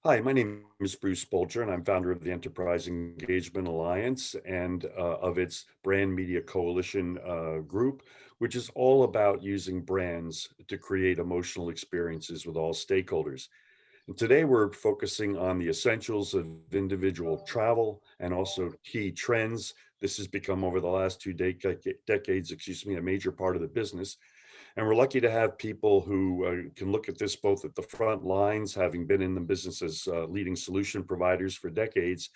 Hi, my name is Bruce Bolger, and I'm founder of the Enterprise Engagement Alliance and of its Brand Media Coalition group, which is all about using brands to create emotional experiences with all stakeholders. And today we're focusing on the essentials of individual travel and also key trends. This has become over the last decades, a major part of the business. And we're lucky to have people who can look at this both at the front lines, having been in the business as leading solution providers for decades,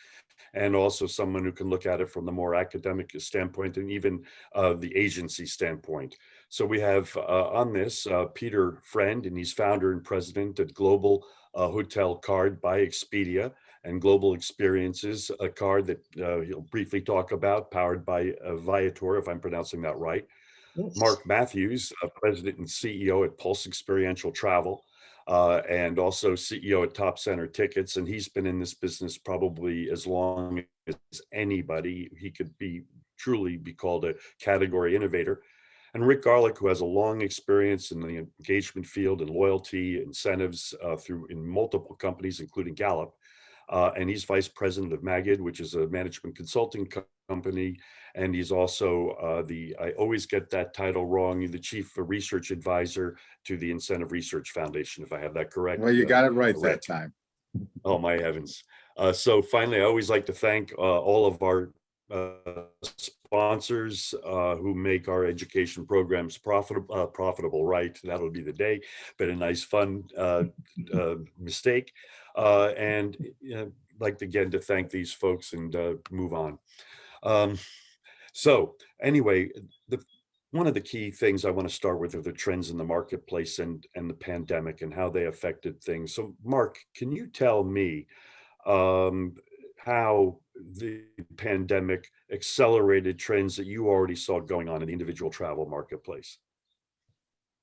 and also someone who can look at it from the more academic standpoint and even the agency standpoint. So we have on this Peter Friend, and he's founder and president at Global Hotel Card by Expedia and Global Experiences, a card that he'll briefly talk about, powered by Viator, if I'm pronouncing that right. Yes. Mark Matthews, President and CEO at Pulse Experiential Travel, and also CEO at Top Center Tickets. And he's been in this business probably as long as anybody. He could be truly be called a category innovator. And Rick Garlick, who has a long experience in the engagement field and loyalty incentives through in multiple companies, including Gallup. And he's vice president of Magid, which is a management consulting company. And he's also I always get that title wrong, the chief research advisor to the Incentive Research Foundation, if I have that correct. Well, you got it right Rick. that time. Oh, my heavens. So finally, I always like to thank all of our sponsors who make our education programs profitable, right? That'll be the day, but a nice, fun mistake. And like again to thank these folks and move on. Um, so anyway, one of the key things I want to start with are the trends in the marketplace and the pandemic and how they affected things. So Mark, can you tell me how the pandemic accelerated trends that you already saw going on in the individual travel marketplace?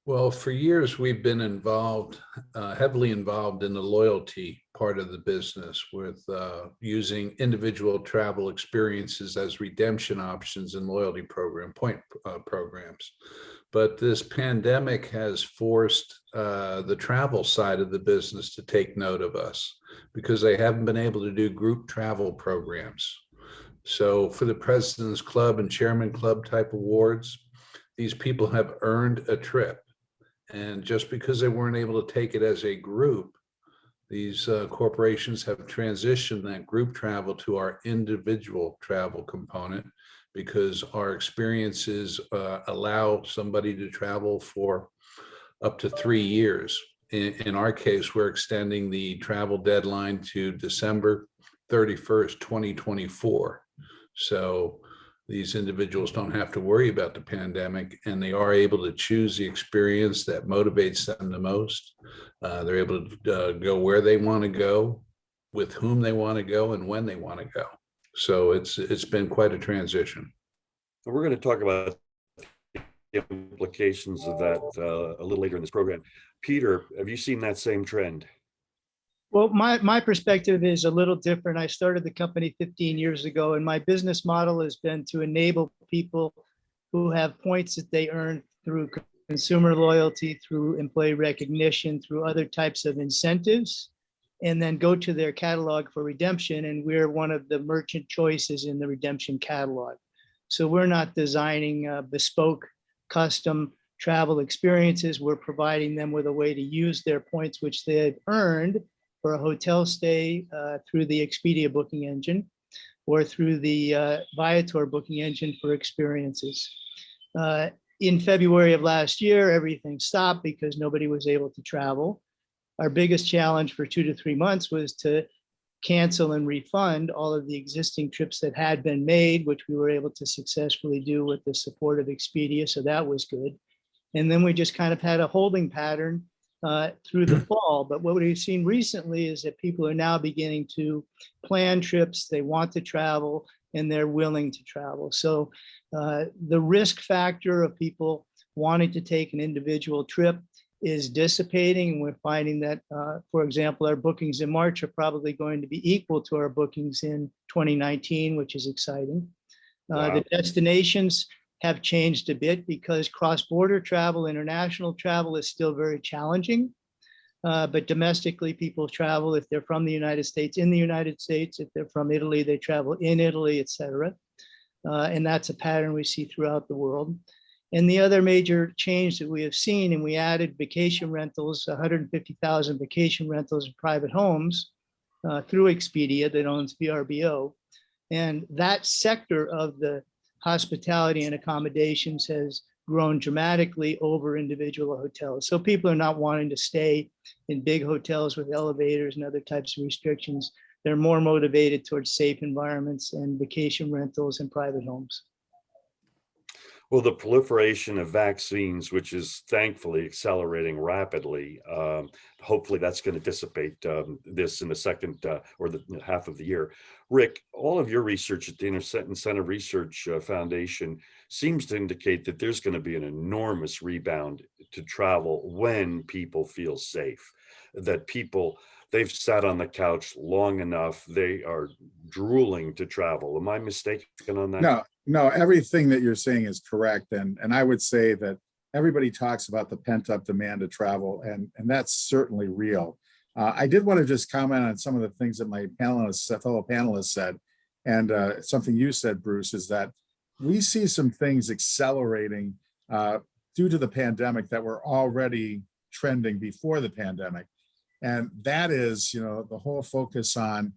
Well, for years, we've been heavily involved in the loyalty part of the business with using individual travel experiences as redemption options in loyalty point programs. But this pandemic has forced the travel side of the business to take note of us because they haven't been able to do group travel programs. So for the President's Club and Chairman Club type awards, these people have earned a trip. And just because they weren't able to take it as a group, these corporations have transitioned that group travel to our individual travel component because our experiences allow somebody to travel for up to 3 years. In our case, we're extending the travel deadline to December 31st, 2024. So these individuals don't have to worry about the pandemic, and they are able to choose the experience that motivates them the most. They're able to go where they want to go, with whom they want to go, and when they want to go. So it's been quite a transition. We're going to talk about the implications of that a little later in this program. Peter, have you seen that same trend? Well, my perspective is a little different. I started the company 15 years ago, and my business model has been to enable people who have points that they earn through consumer loyalty, through employee recognition, through other types of incentives, and then go to their catalog for redemption. And we're one of the merchant choices in the redemption catalog. So we're not designing bespoke, custom travel experiences. We're providing them with a way to use their points, which they've earned for a hotel stay through the Expedia booking engine or through the Viator booking engine for experiences. In February of last year, everything stopped because nobody was able to travel. Our biggest challenge for 2 to 3 months was to cancel and refund all of the existing trips that had been made, which we were able to successfully do with the support of Expedia. So that was good. And then we just kind of had a holding pattern through the fall. But what we've seen recently is that people are now beginning to plan trips, they want to travel, and they're willing to travel. So the risk factor of people wanting to take an individual trip is dissipating. And we're finding that, for example, our bookings in March are probably going to be equal to our bookings in 2019, which is exciting. Wow. The destinations have changed a bit because cross-border travel, international travel is still very challenging. But domestically, people travel if they're from the United States, in the United States. If they're from Italy, they travel in Italy, etc. And that's a pattern we see throughout the world. And the other major change that we have seen, and we added vacation rentals, 150,000 vacation rentals in private homes through Expedia that owns VRBO. And that sector of the hospitality and accommodations has grown dramatically over individual hotels. So people are not wanting to stay in big hotels with elevators and other types of restrictions. They're more motivated towards safe environments and vacation rentals and private homes. Well, the proliferation of vaccines, which is thankfully accelerating rapidly, hopefully that's going to dissipate this in the second or the half of the year. Rick, all of your research at the Incentive Research Foundation seems to indicate that there's going to be an enormous rebound to travel when people feel safe, that they've sat on the couch long enough, they are drooling to travel. Am I mistaken on that? No, everything that you're saying is correct. And I would say that everybody talks about the pent-up demand to travel, and that's certainly real. I did want to just comment on some of the things that my fellow panelists said, and something you said, Bruce, is that we see some things accelerating due to the pandemic that were already trending before the pandemic. And that is, the whole focus on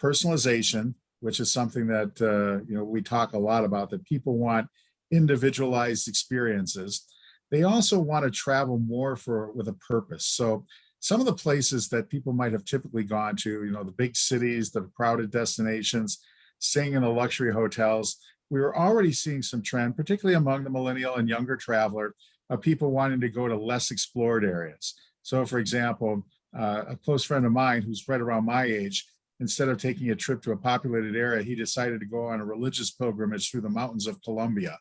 personalization, which is something that we talk a lot about, that people want individualized experiences. They also want to travel more with a purpose. So some of the places that people might have typically gone to, the big cities, the crowded destinations, staying in the luxury hotels, we were already seeing some trend, particularly among the millennial and younger traveler, of people wanting to go to less explored areas. So for example, a close friend of mine who's right around my age, instead of taking a trip to a populated area, he decided to go on a religious pilgrimage through the mountains of Colombia.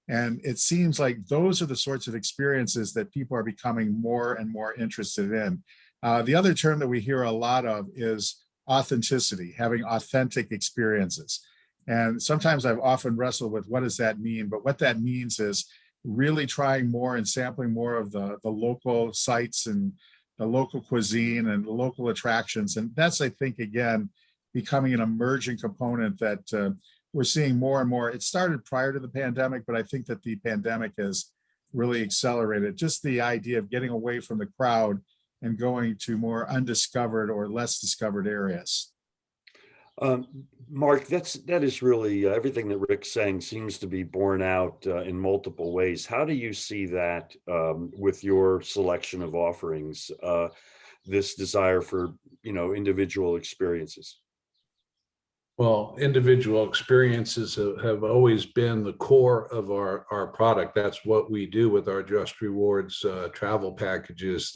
And it seems like those are the sorts of experiences that people are becoming more and more interested in. The other term that we hear a lot of is authenticity, having authentic experiences. And sometimes I've often wrestled with what does that mean? But what that means is really trying more and sampling more of the local sites and the local cuisine and the local attractions. And that's, I think, again, becoming an emerging component that we're seeing more and more. It started prior to the pandemic, but I think that the pandemic has really accelerated just the idea of getting away from the crowd and going to more undiscovered or less discovered areas. Mark, that is really everything that Rick's saying seems to be borne out in multiple ways. How do you see that with your selection of offerings, this desire for, individual experiences? Well, individual experiences have always been the core of our product. That's what we do with our Just Rewards travel packages.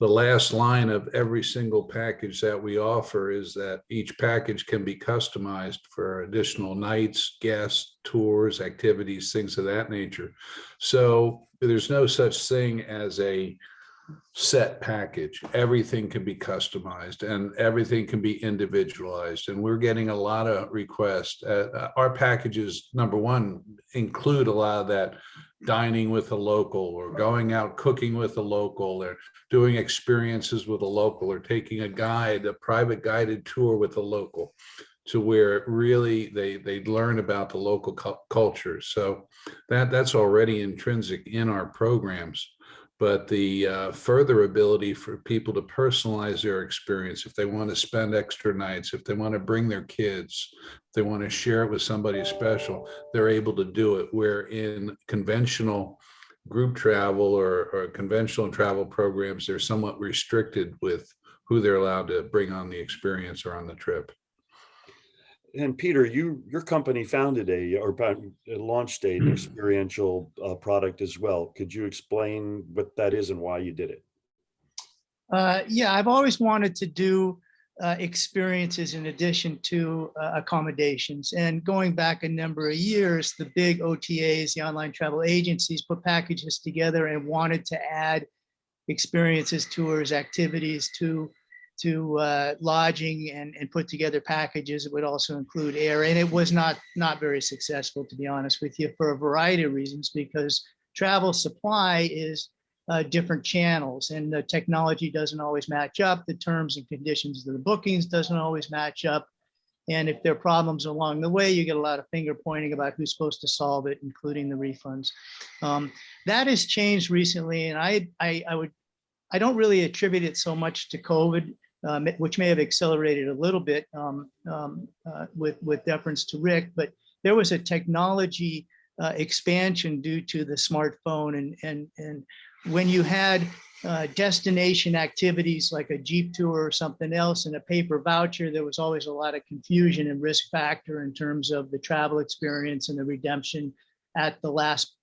The last line of every single package that we offer is that each package can be customized for additional nights, guests, tours, activities, things of that nature. So there's no such thing as a set package. Everything can be customized and everything can be individualized. And we're getting a lot of requests. Our packages, number one, include a lot of that dining with a local or going out cooking with a local or doing experiences with a local or taking a private guided tour with a local, to where really they learn about the local culture. So that's already intrinsic in our programs. But the further ability for people to personalize their experience, if they want to spend extra nights, if they want to bring their kids, if they want to share it with somebody special, they're able to do it. Where in conventional group travel or conventional travel programs, they're somewhat restricted with who they're allowed to bring on the experience or on the trip. And Peter, your company founded launched an experiential product as well. Could you explain what that is and why you did it? Yeah, I've always wanted to do experiences in addition to accommodations. And going back a number of years, the big OTAs, the online travel agencies, put packages together and wanted to add experiences, tours, activities to lodging and put together packages. It would also include air, and it was not very successful, to be honest with you, for a variety of reasons, because travel supply is different channels, and the technology doesn't always match up. The terms and conditions of the bookings doesn't always match up. And if there are problems along the way, you get a lot of finger pointing about who's supposed to solve it, including the refunds. That has changed recently, and I don't really attribute it so much to COVID, which may have accelerated a little bit with deference to Rick, but there was a technology expansion due to the smartphone, and when you had destination activities like a Jeep tour or something else and a paper voucher, there was always a lot of confusion and risk factor in terms of the travel experience and the redemption at the last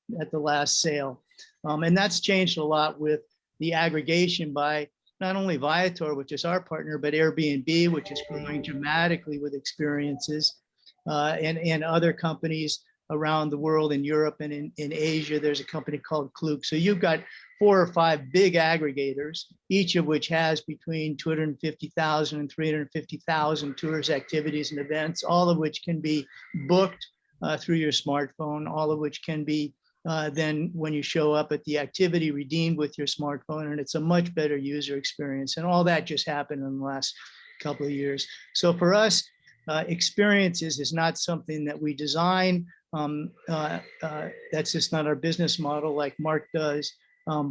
sale. And that's changed a lot with the aggregation by not only Viator, which is our partner, but Airbnb, which is growing dramatically with experiences, and other companies around the world, in Europe and in Asia. There's a company called Klook. So you've got 4 or 5 big aggregators, each of which has between 250,000 and 350,000 tours, activities, and events, all of which can be booked through your smartphone, all of which can be then when you show up at the activity, redeemed with your smartphone, and it's a much better user experience. And all that just happened in the last couple of years. So for us, experiences is not something that we design. That's just not our business model like Mark does.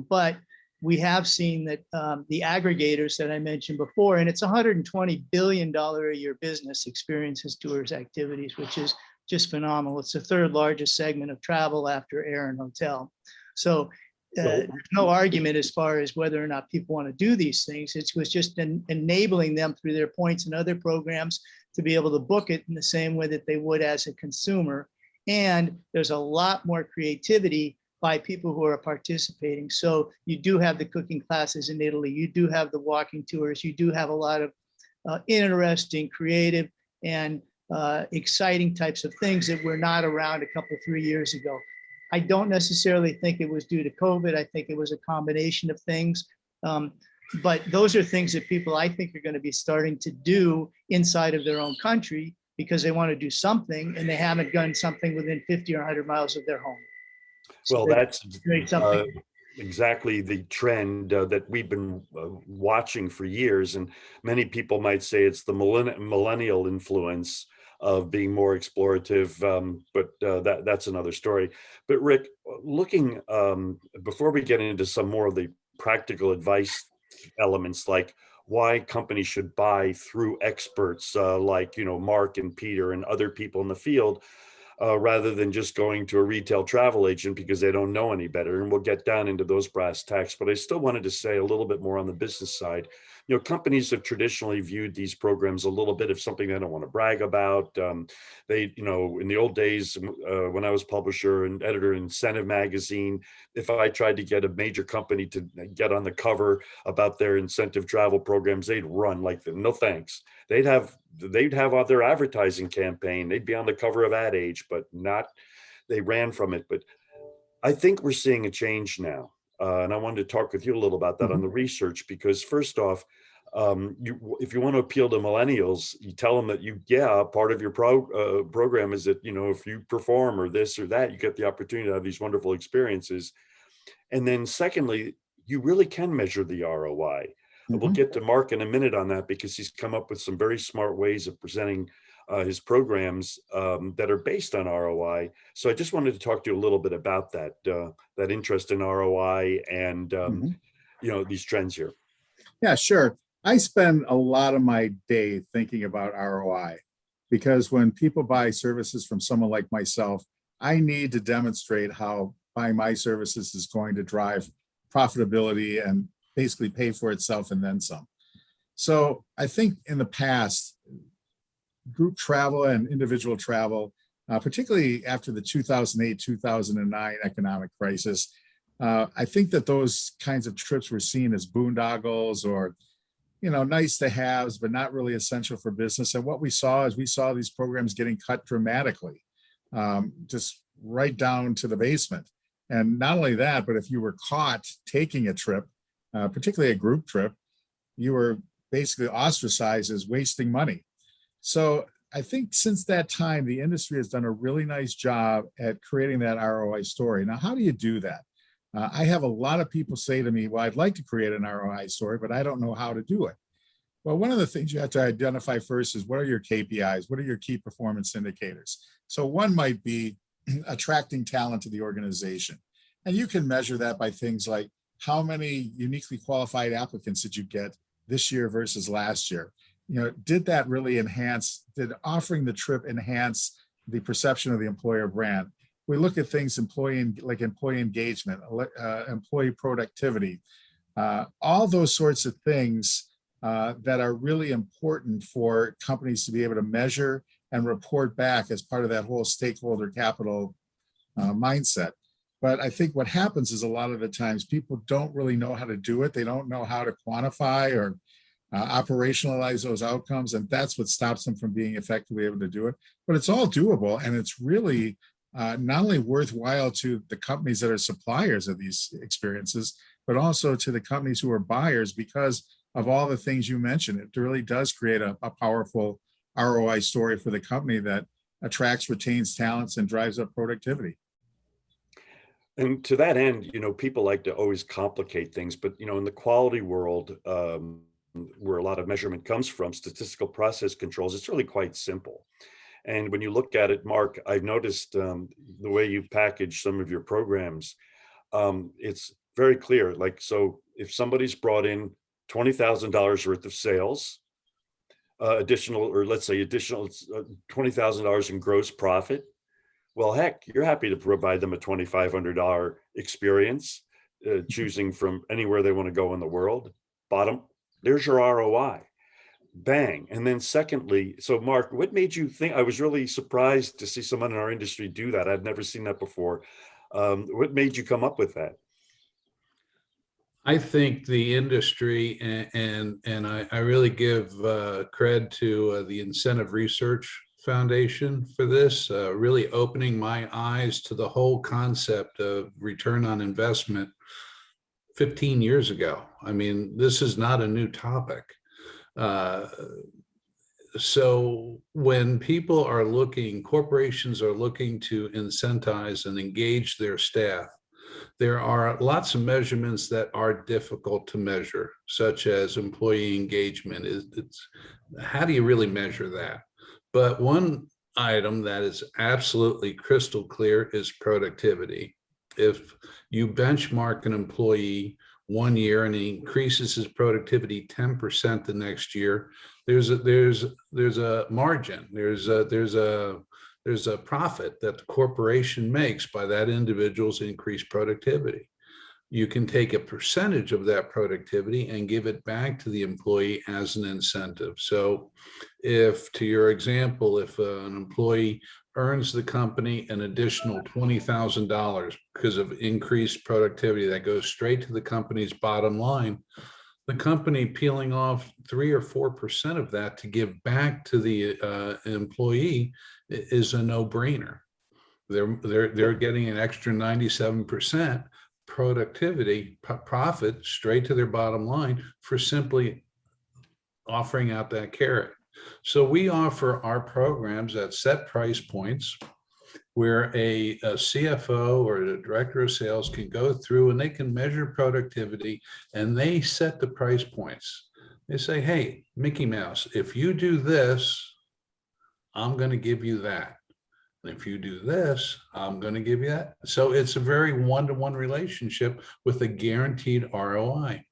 But we have seen that the aggregators that I mentioned before, and it's $120 billion a year business, experiences, tours, activities, which is just phenomenal. It's the 3rd largest segment of travel after air and hotel. So there's no argument as far as whether or not people want to do these things. It was just enabling them through their points and other programs to be able to book it in the same way that they would as a consumer. And there's a lot more creativity by people who are participating. So you do have the cooking classes in Italy, you do have the walking tours, you do have a lot of interesting, creative, and exciting types of things that were not around a couple, 3 years ago. I don't necessarily think it was due to COVID. I think it was a combination of things. But those are things that people, I think, are going to be starting to do inside of their own country because they want to do something and they haven't done something within 50 or 100 miles of their home. Well, So that's something. exactly the trend that we've been watching for years. And many people might say it's the millennial influence of being more explorative, but that's another story. But Rick, looking, before we get into some more of the practical advice elements, like why companies should buy through experts like, Mark and Peter and other people in the field, rather than just going to a retail travel agent because they don't know any better. And we'll get down into those brass tacks, but I still wanted to say a little bit more on the business side. Companies have traditionally viewed these programs a little bit of something they don't want to brag about. They, in the old days, when I was publisher and editor in Incentive magazine, if I tried to get a major company to get on the cover about their incentive travel programs, they'd run like, no thanks. They'd have their advertising campaign. They'd be on the cover of Ad Age, but they ran from it. But I think we're seeing a change now. And I wanted to talk with you a little about that on the research, because first off, if you want to appeal to millennials, you tell them that part of your program is that, if you perform or this or that, you get the opportunity to have these wonderful experiences. And then secondly, you really can measure the ROI. We'll get to Mark in a minute on that, because he's come up with some very smart ways of presenting his programs that are based on ROI. So I just wanted to talk to you a little bit about that interest in ROI and these trends here. Yeah, sure. I spend a lot of my day thinking about ROI, because when people buy services from someone like myself, I need to demonstrate how buying my services is going to drive profitability and basically pay for itself and then some. So I think in the past, group travel and individual travel, particularly after the 2008-2009 economic crisis, I think that those kinds of trips were seen as boondoggles or, nice to haves, but not really essential for business. And what we saw these programs getting cut dramatically, just right down to the basement. And not only that, but if you were caught taking a trip, particularly a group trip, you were basically ostracized as wasting money. So I think since that time, the industry has done a really nice job at creating that ROI story. Now, how do you do that? I have a lot of people say to me, well, I'd like to create an ROI story, but I don't know how to do it. Well, one of the things you have to identify first is what are your KPIs? What are your key performance indicators? So one might be attracting talent to the organization. And you can measure that by things like how many uniquely qualified applicants did you get this year versus last year? You know, did that really enhance, did offering the trip enhance the perception of the employer brand? We look at things employee engagement, employee productivity, all those sorts of things that are really important for companies to be able to measure and report back as part of that whole stakeholder capital mindset. But I think what happens is a lot of the times people don't really know how to do it. They don't know how to quantify or operationalize those outcomes. And that's what stops them from being effectively able to do it. But it's all doable. And it's really not only worthwhile to the companies that are suppliers of these experiences, but also to the companies who are buyers because of all the things you mentioned. It really does create a powerful ROI story for the company that attracts, retains talents, and drives up productivity. And to that end, people like to always complicate things, but, in the quality world, where a lot of measurement comes from, statistical process controls, it's really quite simple. And when you look at it, Mark, I've noticed the way you package some of your programs, it's very clear. Like, so if somebody's brought in $20,000 worth of sales, additional $20,000 in gross profit, well, heck, you're happy to provide them a $2,500 experience, choosing from anywhere they want to go in the world. There's your ROI. Bang. And then secondly, so Mark, what made you think, I was really surprised to see someone in our industry do that. I've never seen that before. What made you come up with that? I think the industry, and I really give cred to the Incentive Research Foundation for this, really opening my eyes to the whole concept of return on investment 15 years ago. I mean, this is not a new topic. So when people are corporations are looking to incentivize and engage their staff, there are lots of measurements that are difficult to measure, such as employee engagement. How do you really measure that? But one item that is absolutely crystal clear is productivity. If you benchmark an employee 1 year and he increases his productivity 10% the next year, there's a margin, there's a profit that the corporation makes by that individual's increased productivity. You can take a percentage of that productivity and give it back to the employee as an incentive. So if, to your example, if an employee earns the company an additional $20,000 because of increased productivity that goes straight to the company's bottom line, the company peeling off 3 or 4% of that to give back to the employee is a no-brainer. They're getting an extra 97% productivity profit straight to their bottom line for simply offering out that carrot. So we offer our programs at set price points where a CFO or a director of sales can go through and they can measure productivity and they set the price points. They say, hey, Mickey Mouse, if you do this, I'm going to give you that. And if you do this, I'm going to give you that. So it's a very one-to-one relationship with a guaranteed ROI.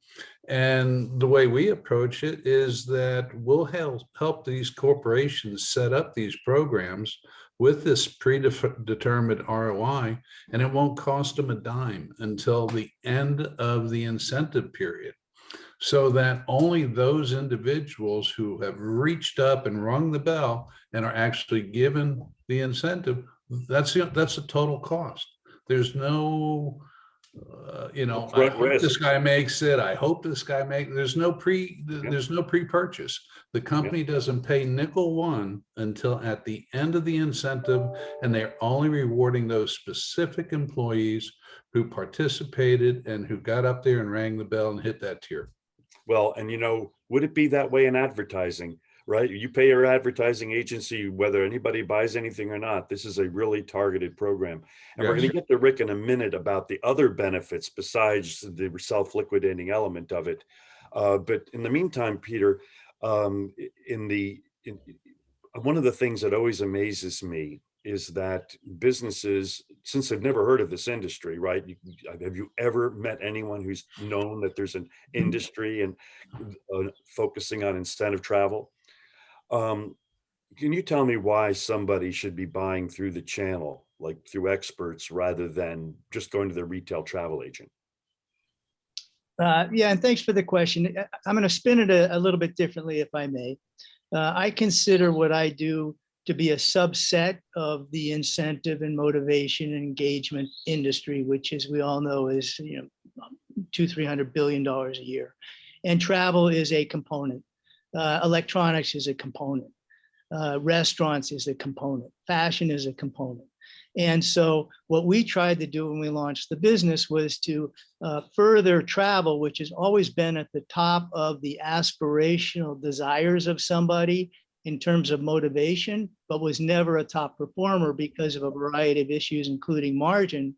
And the way we approach it is that we'll help these corporations set up these programs with this predetermined ROI, and it won't cost them a dime until the end of the incentive period. So that only those individuals who have reached up and rung the bell and are actually given the incentive, that's a total cost. There's no, I hope this guy makes it. I hope this guy makes. There's no pre-purchase. The company doesn't pay nickel one until at the end of the incentive, and they're only rewarding those specific employees who participated and who got up there and rang the bell and hit that tier. Well, and would it be that way in advertising? right? You pay your advertising agency, whether anybody buys anything or not. This is a really targeted program. And we're Yes. going to get to Rick in a minute about the other benefits besides the self-liquidating element of it. But in the meantime, Peter, um, one of the things that always amazes me is that businesses, since they've never heard of this industry, right? Have you ever met anyone who's known that there's an industry and focusing on incentive travel? Um, can you tell me why somebody should be buying through the channel, like through experts, rather than just going to the retail travel agent? Yeah, and thanks for the question. I'm going to spin it a little bit differently, if I may. I consider what I do to be a subset of the incentive and motivation and engagement industry, which, as we all know, is $200-300 billion a year, and travel is a component. Electronics is a component. Restaurants is a component. Fashion is a component. And so what we tried to do when we launched the business was to further travel, which has always been at the top of the aspirational desires of somebody in terms of motivation, but was never a top performer because of a variety of issues, including margin.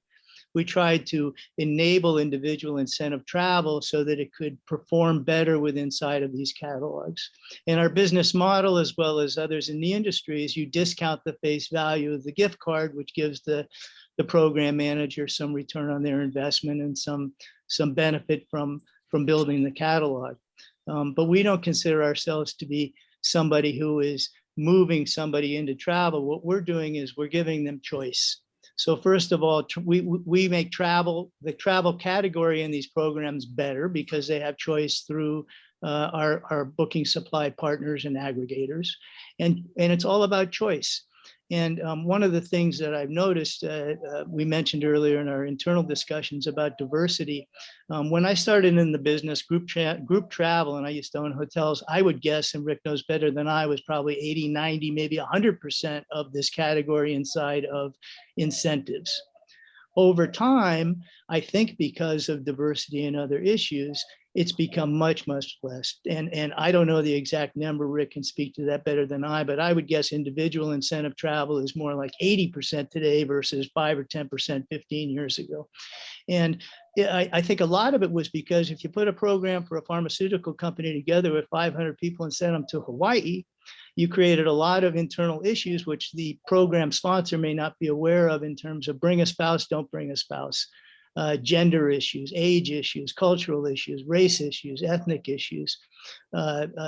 We tried to enable individual incentive travel so that it could perform better with inside of these catalogs. And our business model, as well as others in the industry, is you discount the face value of the gift card, which gives the program manager some return on their investment and some benefit from building the catalog. But we don't consider ourselves to be somebody who is moving somebody into travel. What we're doing is we're giving them choice. So first of all, we make the travel category in these programs better because they have choice through our booking supply partners and aggregators. And it's all about choice. And one of the things that I've noticed, we mentioned earlier in our internal discussions about diversity, when I started in the business, group travel, and I used to own hotels, I would guess, and Rick knows better than I, was probably 80, 90, maybe 100% of this category inside of incentives. Over time, I think because of diversity and other issues, it's become much, much less. And I don't know the exact number. Rick can speak to that better than I, but I would guess individual incentive travel is more like 80% today versus 5 or 10% 15 years ago. And I think a lot of it was because if you put a program for a pharmaceutical company together with 500 people and sent them to Hawaii, you created a lot of internal issues, which the program sponsor may not be aware of in terms of bring a spouse, don't bring a spouse, gender issues, age issues, cultural issues, race issues, ethnic issues,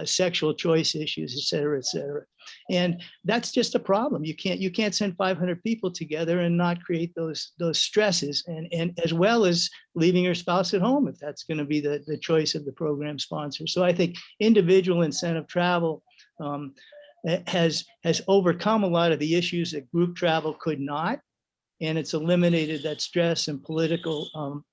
sexual choice issues, et cetera, et cetera. And that's just a problem. You can't send 500 people together and not create those stresses, and as well as leaving your spouse at home if that's going to be the choice of the program sponsor. So I think individual incentive travel has overcome a lot of the issues that group travel could not, and it's eliminated that stress and political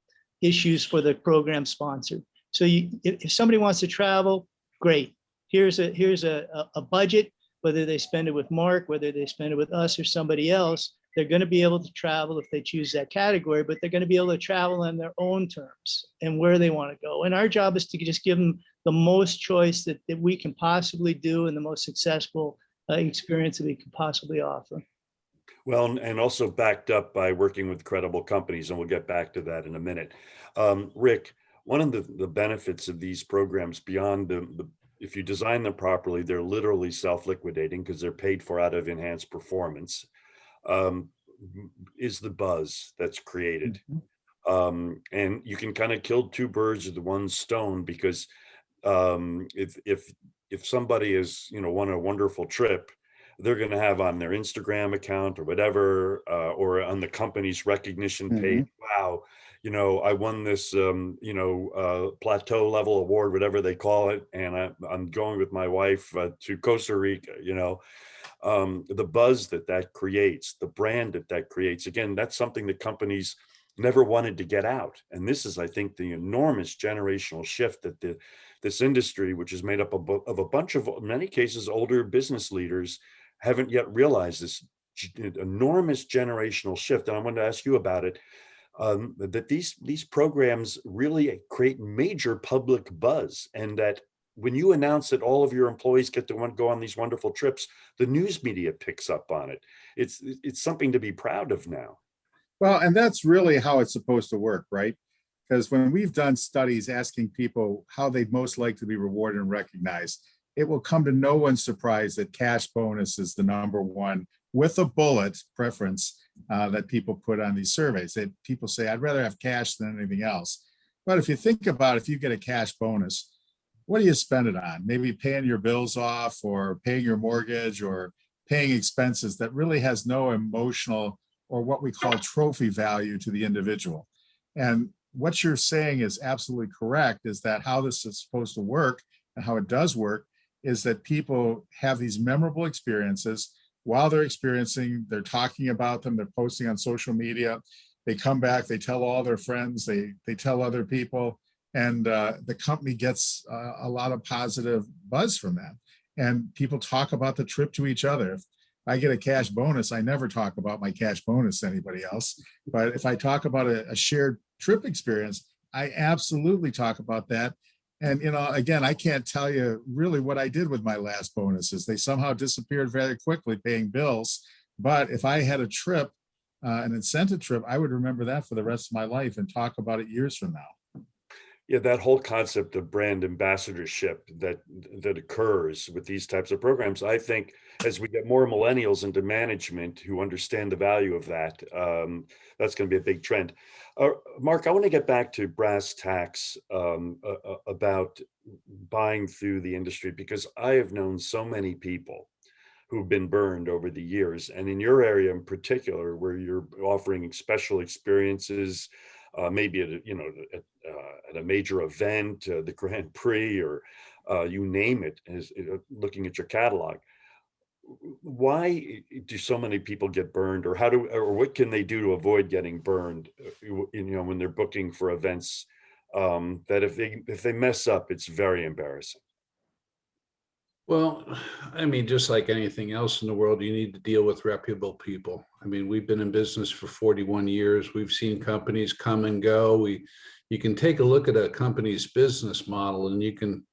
issues for the program sponsor. So if somebody wants to travel, great. Here's a budget, whether they spend it with Mark, whether they spend it with us or somebody else, they're going to be able to travel if they choose that category, but they're going to be able to travel on their own terms and where they want to go. And our job is to just give them the most choice that we can possibly do and the most successful experience that we can possibly offer. Well, and also backed up by working with credible companies, and we'll get back to that in a minute. Rick, one of the benefits of these programs beyond if you design them properly, they're literally self-liquidating because they're paid for out of enhanced performance, is the buzz that's created. And you can kind of kill two birds with one stone because if somebody is, won a wonderful trip, they're going to have on their Instagram account or whatever, or on the company's recognition page, wow, I won this, plateau level award, whatever they call it. And I'm going with my wife to Costa Rica, the buzz that creates, the brand that creates. Again, that's something that companies never wanted to get out. And this is, I think, the enormous generational shift that this industry, which is made up of a bunch of, in many cases, older business leaders, haven't yet realized this enormous generational shift. And I wanted to ask you about it, that these programs really create major public buzz, and that when you announce that all of your employees get to go on these wonderful trips, the news media picks up on it. It's something to be proud of now. Well, and that's really how it's supposed to work, right? Because when we've done studies asking people how they'd most like to be rewarded and recognized, it will come to no one's surprise that cash bonus is the number one with a bullet preference that people put on these surveys. People say, I'd rather have cash than anything else. But if you think about if you get a cash bonus, what do you spend it on? Maybe paying your bills off or paying your mortgage or paying expenses that really has no emotional or what we call trophy value to the individual. And what you're saying is absolutely correct, is that how this is supposed to work and how it does work is that people have these memorable experiences while they're experiencing, they're talking about them, they're posting on social media, they come back, they tell all their friends, they tell other people, and the company gets a lot of positive buzz from that. And people talk about the trip to each other. If I get a cash bonus, I never talk about my cash bonus to anybody else. But if I talk about a shared trip experience, I absolutely talk about that. And, again, I can't tell you really what I did with my last bonuses. They somehow disappeared very quickly paying bills. But if I had a trip, an incentive trip, I would remember that for the rest of my life and talk about it years from now. Yeah, that whole concept of brand ambassadorship that occurs with these types of programs, I think as we get more millennials into management who understand the value of that, that's going to be a big trend. Mark, I want to get back to brass tacks about buying through the industry, because I have known so many people who've been burned over the years, and in your area in particular, where you're offering special experiences, maybe at a major event, the Grand Prix, or you name it, looking at your catalog. Why do so many people get burned, or what can they do to avoid getting burned? When they're booking for events, that if they mess up, it's very embarrassing. Well, I mean, just like anything else in the world, you need to deal with reputable people. I mean, we've been in business for 41 years. We've seen companies come and go. You can take a look at a company's business model, and you can,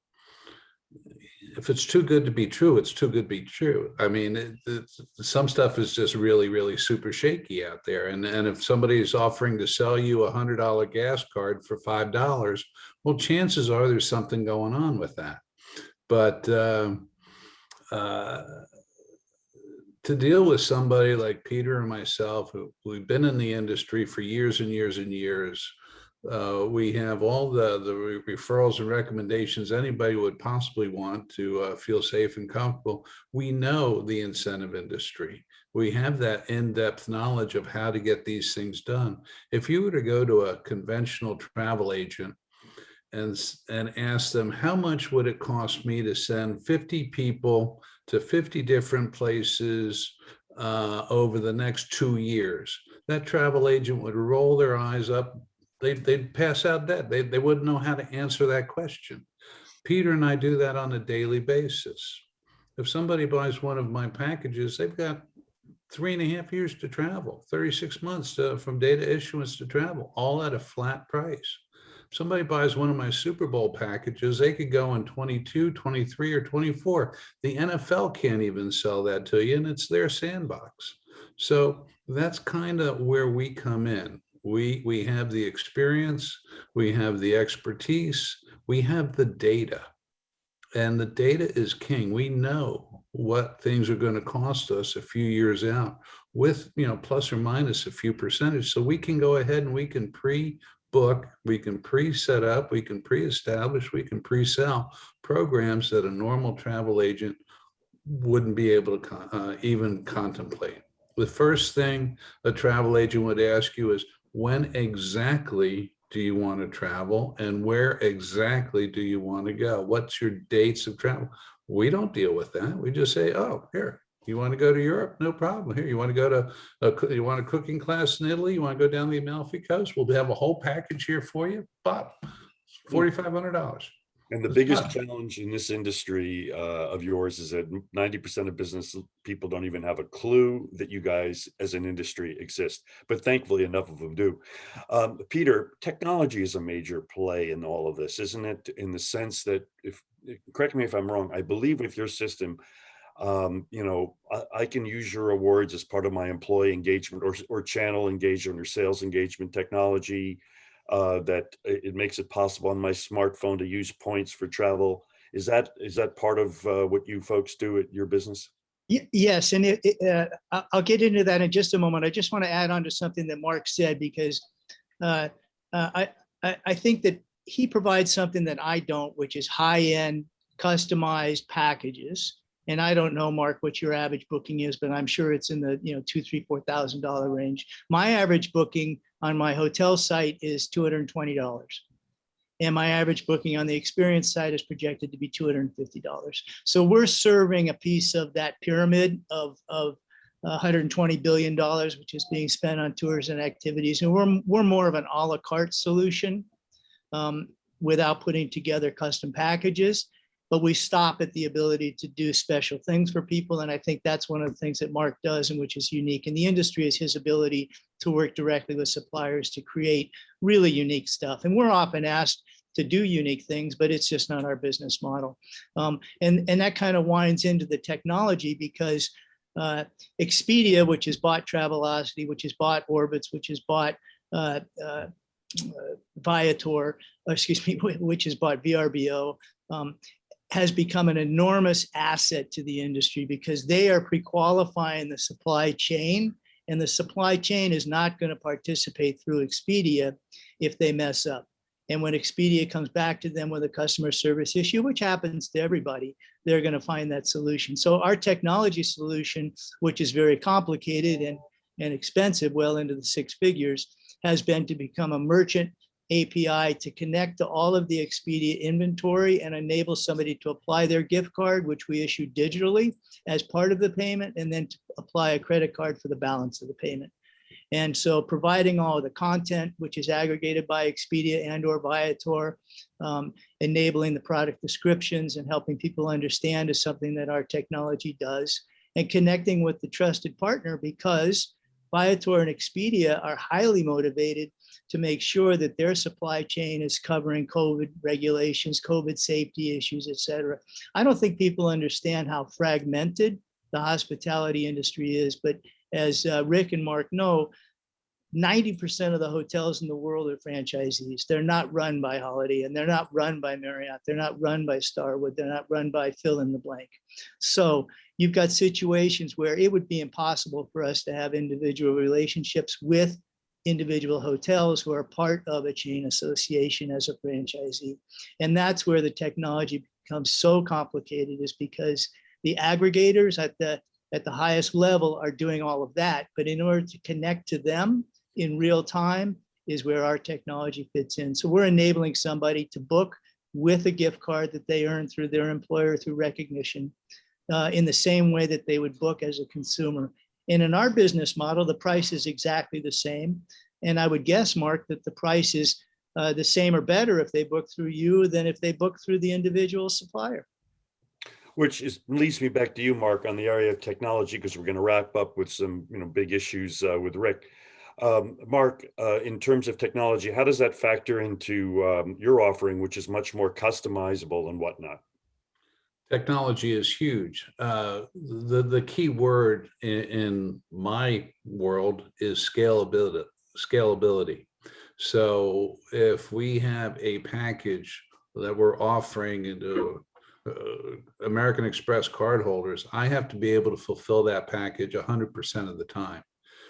if it's too good to be true, it's too good to be true. I mean, some stuff is just really, really super shaky out there. And if somebody is offering to sell you $100 gas card for $5, well, chances are there's something going on with that. But to deal with somebody like Peter and myself, we've been in the industry for years and years and years, we have all the referrals and recommendations anybody would possibly want to feel safe and comfortable. We know the incentive industry. We have that in-depth knowledge of how to get these things done. If you were to go to a conventional travel agent and ask them, how much would it cost me to send 50 people to 50 different places over the next 2 years? That travel agent would roll their eyes up. They'd pass out dead. They wouldn't know how to answer that question. Peter and I do that on a daily basis. If somebody buys one of my packages, they've got 3.5 years to travel, 36 months from data issuance to travel, all at a flat price. Somebody buys one of my Super Bowl packages, they could go in 22, 23, or 24. The NFL can't even sell that to you, and it's their sandbox. So that's kind of where we come in. We have the experience, we have the expertise, we have the data. And the data is king. We know what things are going to cost us a few years out with, plus or minus a few percentage. So we can go ahead and we can pre-book, we can pre-set up, we can pre-establish, we can pre-sell programs that a normal travel agent wouldn't be able to even contemplate. The first thing a travel agent would ask you is, when exactly do you want to travel, and where exactly do you want to go? What's your dates of travel? We don't deal with that. We just say, oh, here, you want to go to Europe? No problem. Here, you want to go to you want a cooking class in Italy? You want to go down the Amalfi Coast? We'll have a whole package here for you. But $4,500. And the biggest challenge in this industry of yours is that 90% of business people don't even have a clue that you guys as an industry exist, but thankfully enough of them do. Peter, technology is a major play in all of this, isn't it? In the sense that if correct me if I'm wrong, I believe with your system, I can use your awards as part of my employee engagement or channel engagement or sales engagement technology, that it makes it possible on my smartphone to use points for travel. Is that part of what you folks do at your business? Yes, and I'll get into that in just a moment. I just want to add on to something that Mark said, because uh, I think that he provides something that I don't, which is high-end customized packages. And I don't know, Mark, what your average booking is, but I'm sure it's in the $2,000, $3,000, $4,000 range. My average booking on my hotel site is $220. And my average booking on the experience side is projected to be $250. So we're serving a piece of that pyramid of $120 billion, which is being spent on tours and activities. And we're more of an a la carte solution, without putting together custom packages. But we stop at the ability to do special things for people. And I think that's one of the things that Mark does, and which is unique in the industry, is his ability to work directly with suppliers to create really unique stuff. And we're often asked to do unique things, but it's just not our business model. And that kind of winds into the technology, because Expedia, which has bought Travelocity, which has bought Orbitz, which has bought Viator, which has bought VRBO, has become an enormous asset to the industry, because they are pre-qualifying the supply chain, and the supply chain is not going to participate through Expedia if they mess up. And when Expedia comes back to them with a customer service issue, which happens to everybody, they're going to find that solution. So our technology solution, which is very complicated and expensive, well into the six figures, has been to become a merchant API to connect to all of the Expedia inventory and enable somebody to apply their gift card, which we issue digitally as part of the payment, and then to apply a credit card for the balance of the payment. And so providing all of the content, which is aggregated by Expedia and or Viator, enabling the product descriptions and helping people understand, is something that our technology does, and connecting with the trusted partner, because Viator and Expedia are highly motivated to make sure that their supply chain is covering COVID regulations, COVID safety issues, et cetera. I don't think people understand how fragmented the hospitality industry is, but as Rick and Mark know, 90% of the hotels in the world are franchisees. They're not run by Holiday, and they're not run by Marriott. They're not run by Starwood. They're not run by fill in the blank. So you've got situations where it would be impossible for us to have individual relationships with individual hotels who are part of a chain association as a franchisee. And that's where the technology becomes so complicated, is because the aggregators at the highest level are doing all of that. But in order to connect to them in real time is where our technology fits in. So we're enabling somebody to book with a gift card that they earn through their employer through recognition, in the same way that they would book as a consumer. And in our business model, the price is exactly the same. And I would guess, Mark, that the price is the same or better if they book through you than if they book through the individual supplier. Which leads me back to you, Mark, on the area of technology, because we're going to wrap up with some big issues with Rick. Mark, in terms of technology, how does that factor into your offering, which is much more customizable and whatnot? Technology is huge. The key word in my world is scalability. So if we have a package that we're offering into American Express cardholders, I have to be able to fulfill that package 100% of the time.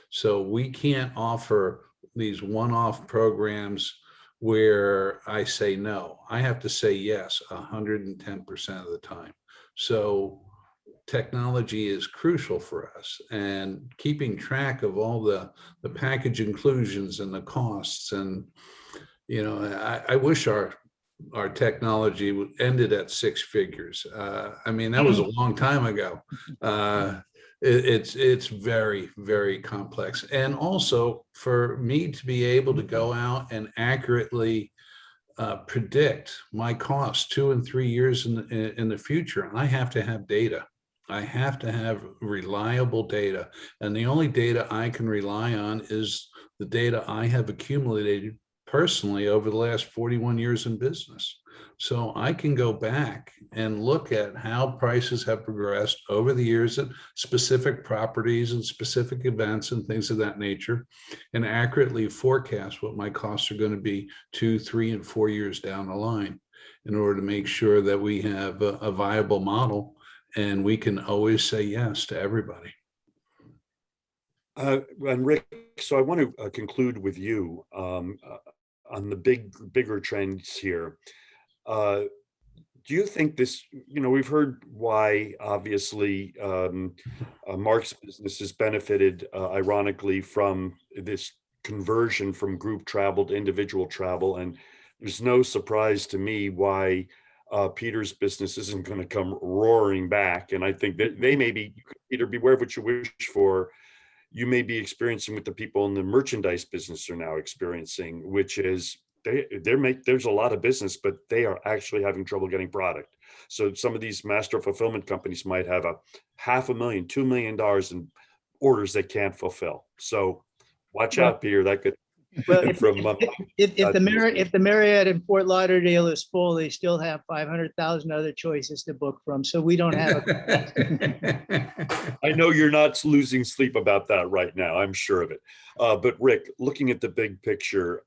So we can't offer these one-off programs where I say no. I have to say yes 110% of the time. So technology is crucial for us, and keeping track of all the package inclusions and the costs. And I wish our technology ended at six figures. I mean, that was a long time ago. It's very, very complex. And also for me to be able to go out and accurately predict my costs 2 and 3 years in the future, I have to have data. I have to have reliable data. And the only data I can rely on is the data I have accumulated personally over the last 41 years in business. So I can go back and look at how prices have progressed over the years at specific properties and specific events and things of that nature, and accurately forecast what my costs are going to be 2, 3, and 4 years down the line in order to make sure that we have a viable model and we can always say yes to everybody. And Rick, so I want to conclude with you on the bigger trends here. Do you think this, we've heard why, obviously, Mark's business has benefited, ironically, from this conversion from group travel to individual travel. And there's no surprise to me why Peter's business isn't going to come roaring back. And I think that they may be, Peter, beware of what you wish for. You may be experiencing what the people in the merchandise business are now experiencing, which is there's a lot of business, but they are actually having trouble getting product. So some of these master fulfillment companies might have a $500,000, $2 million in orders they can't fulfill. So watch out, Peter. That could. Well, if the Marriott in Fort Lauderdale is full, they still have 500,000 other choices to book from. So we don't have I know you're not losing sleep about that right now. I'm sure of it. But Rick, looking at the big picture,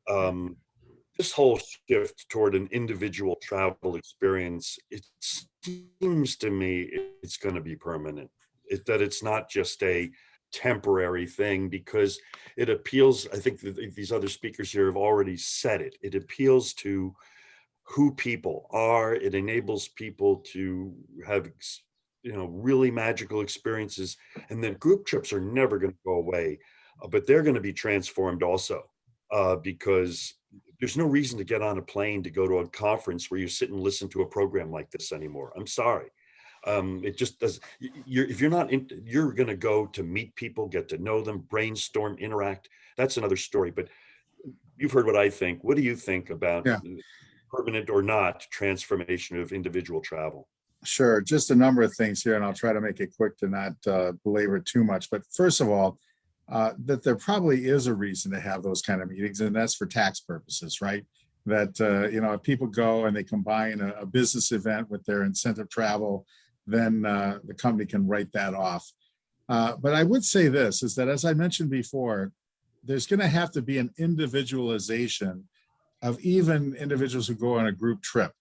this whole shift toward an individual travel experience, it seems to me it's going to be permanent. That it's not just a temporary thing, because it appeals, I think these other speakers here have already said it, it appeals to who people are. It enables people to have, really magical experiences. And then group trips are never going to go away, but they're going to be transformed also, because there's no reason to get on a plane to go to a conference where you sit and listen to a program like this anymore. I'm sorry. It just does. If you're not you're going to go to meet people, get to know them, brainstorm, interact. That's another story. But you've heard what I think. What do you think about permanent or not transformation of individual travel? Sure. Just a number of things here, and I'll try to make it quick to not belabor too much. But first of all, that there probably is a reason to have those kind of meetings, and that's for tax purposes, right? That, if people go and they combine a business event with their incentive travel, then the company can write that off. But I would say this, is that, as I mentioned before, there's going to have to be an individualization of even individuals who go on a group trip.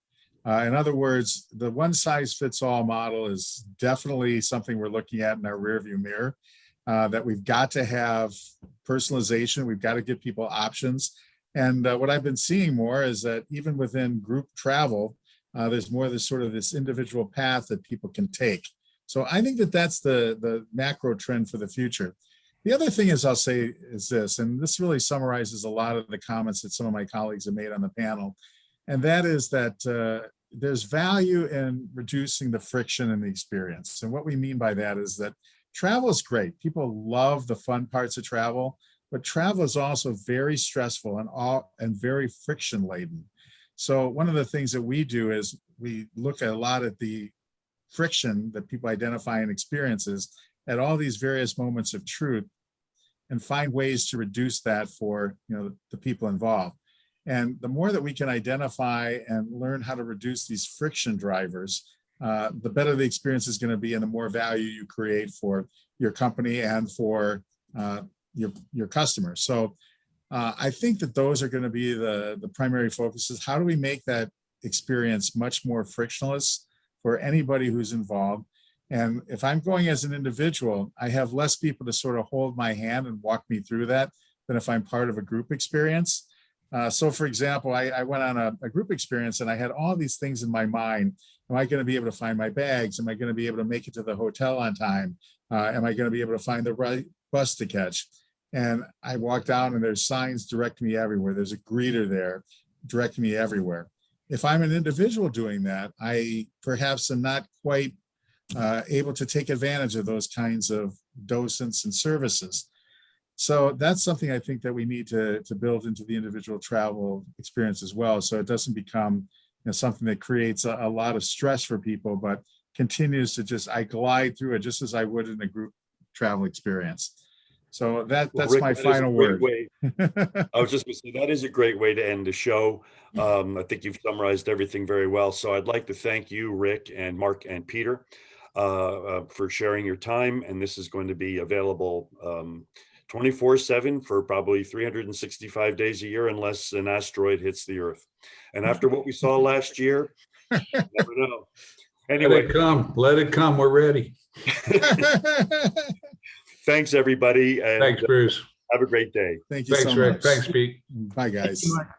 In other words, the one size fits all model is definitely something we're looking at in our rearview mirror, that we've got to have personalization. We've got to give people options. And what I've been seeing more is that even within group travel, there's more this sort of this individual path that people can take. So I think that that's the macro trend for the future. The other thing is, I'll say, is this, and this really summarizes a lot of the comments that some of my colleagues have made on the panel, and that is that there's value in reducing the friction in the experience. And what we mean by that is that travel is great. People love the fun parts of travel, but travel is also very stressful and very friction laden. So one of the things that we do is we look a lot at the friction that people identify in experiences at all these various moments of truth, and find ways to reduce that for the people involved. And the more that we can identify and learn how to reduce these friction drivers, the better the experience is going to be, and the more value you create for your company and for your customers. So I think that those are going to be the primary focuses. How do we make that experience much more frictionless for anybody who's involved? And if I'm going as an individual, I have less people to sort of hold my hand and walk me through that than if I'm part of a group experience. So for example, I went on a group experience and I had all these things in my mind. Am I going to be able to find my bags? Am I going to be able to make it to the hotel on time? Am I going to be able to find the right bus to catch? And I walked down and there's signs directing me everywhere. There's a greeter there directing me everywhere. If I'm an individual doing that, I perhaps am not quite able to take advantage of those kinds of docents and services. So that's something I think that we need to build into the individual travel experience as well, so it doesn't become something that creates a lot of stress for people, but continues to I glide through it just as I would in a group travel experience. So Well, that's Rick, my that is a final great word. way. I was just going to say that is a great way to end the show. I think you've summarized everything very well. So I'd like to thank you, Rick and Mark and Peter, for sharing your time. And this is going to be available 24/7 for probably 365 days a year, unless an asteroid hits the Earth. And after what we saw last year, you never know. Let Anyway, it come. Let it come. We're ready. thanks everybody, and Thanks, Bruce. have a great day. Thank you Thanks, so Rick. much. Thanks, Pete. Bye, guys. Mark.